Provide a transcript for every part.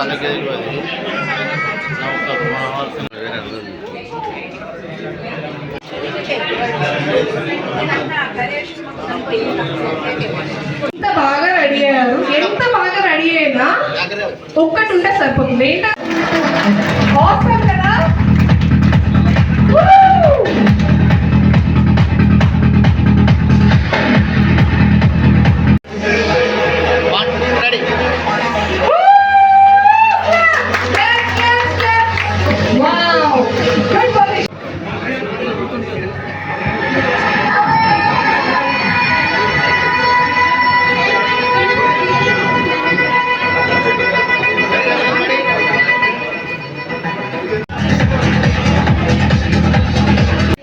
ఎంత బాగా రెడీ అయ్యారు, ఎంత బాగా రెడీ అయినా ఒక్కటి ఉంటే సరిపోతుంది. ఏంటంటే కదా.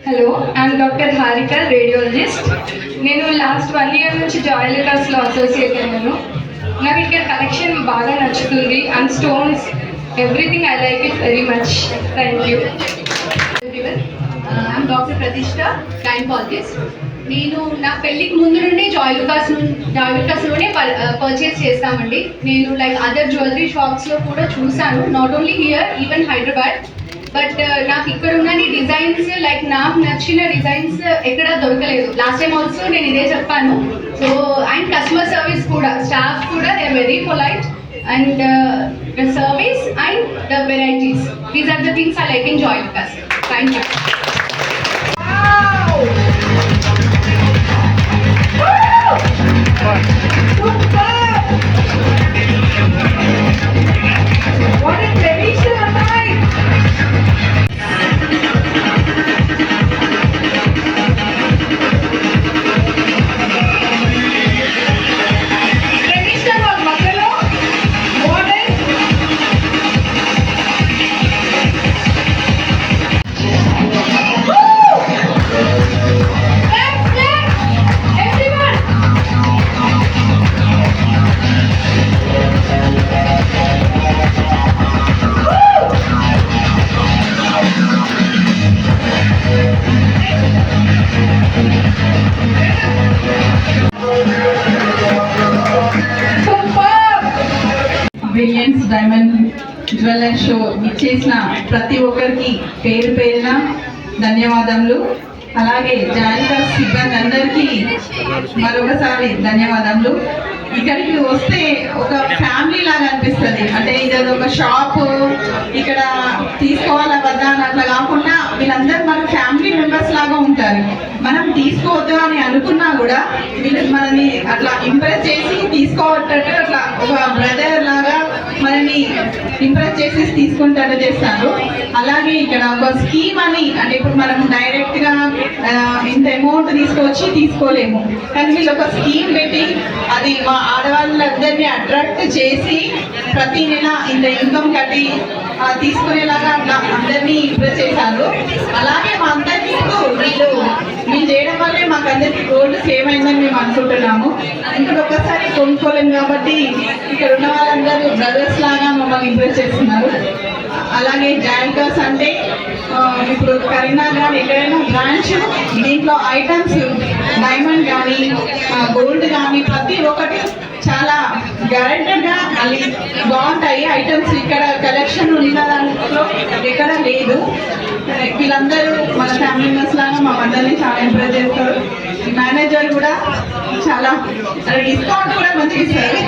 Hello, I'm doctor Harika, radiologist. నేను లాస్ట్ 1 year నుంచి జాయ్ లుకాస్లో అసోసియేట్ అయ్యాను. నాకు ఇక్కడ కలెక్షన్ బాగా నచ్చుతుంది. And stones, everything I like it very much. Thank you. I'm doctor ప్రతిష్ట, గైనకాలజిస్ట్. నేను నా పెళ్ళికి ముందు నుండి జాయ్ లుకాస్లోనే పర్చేస్ చేస్తామండి. నేను లైక్ అదర్ జ్యువెలరీ షాప్స్లో కూడా చూశాను, not only here, even Hyderabad. But నాకు ఇక్కడ ఉన్న డిజైన్స్, లైక్ నాకు నచ్చిన డిజైన్స్ ఎక్కడ దొరకలేదు. లాస్ట్ టైం ఆల్సో నేను ఇదే చెప్పాను. సో అండ్ కస్టమర్ సర్వీస్ కూడా, స్టాఫ్ కూడా they are very polite. And the service and the varieties, these are the things I like in Joy Alukkas. Thank you. Brilliance diamond jewellery show ఇచ్చేసిన ప్రతి ఒక్కరికి పేరు పేరున ధన్యవాదములు. అలాగే జాయిగా సిబ్బంది అందరికీ మరొకసారి ధన్యవాదములు. ఇక్కడికి వస్తే ఒక ఫ్యామిలీ లాగా అనిపిస్తుంది. అంటే ఇది ఒక షాపు, ఇక్కడ తీసుకోవాలా వద్దా అని అట్లా కాకుండా వీళ్ళందరూ మన ఫ్యామిలీ మెంబర్స్ లాగా ఉంటారు. మనం తీసుకోవద్దు అని అనుకున్నా కూడా వీళ్ళు మనల్ని అట్లా ఇంప్రెస్ చేసి తీసుకోవట్టు, అట్లా ఒక బ్రదర్ లాగా మనల్ని ఇంప్రెస్ చేసి తీసుకుంటారో చేస్తారు. అలాగే ఇక్కడ ఒక స్కీమ్ అని, అంటే ఇప్పుడు మనం డైరెక్ట్ గా ఇంత అమౌంట్ తీసుకొచ్చి తీసుకోలేము, కానీ వీళ్ళు ఒక స్కీమ్ పెట్టి అది మా ఆడవాళ్ళందరినీ అట్రాక్ట్ చేసి ప్రతి నెల ఇంత ఇన్కమ్ కట్టి తీసుకునేలాగా అట్లా అందరినీ ఇంప్రెస్ చేశారు. అలాగే మా అందరికీ వీళ్ళు చేయడం వల్లే మాకు అందరికీ గోల్డ్ సేవ్ అయిందని మేము అనుకుంటున్నాము. ఇక్కడ ఒక్కసారి కొనుక్కోలేము కాబట్టి ఇక్కడ ఉన్న వాళ్ళందరూ బ్రదర్స్ లాగా మమ్మల్ని ఇంప్రెస్ చేస్తున్నారు. అలాగే జాయికాస్ అంటే ఇప్పుడు కరీంనగర్ కానీ ఎక్కడైనా బ్రాంచ్, దీంట్లో ఐటమ్స్ డైమండ్ కానీ గోల్డ్ కానీ ప్రతి ఒక్కటి చాలా గ్యారెంటెడ్గా మళ్ళీ బాగుంటాయి ఐటమ్స్. ఇక్కడ కలెక్షన్ ఉన్న దాంట్లో ఎక్కడ లేదు. వీళ్ళందరూ మన ఫ్యామిలీ మెంబర్స్ లాగా మా అందరినీ చాలా ఇంప్రెస్ చేస్తారు. మేనేజర్ కూడా చాలా డిస్కౌంట్ కూడా మంచిగా ఇస్తారు.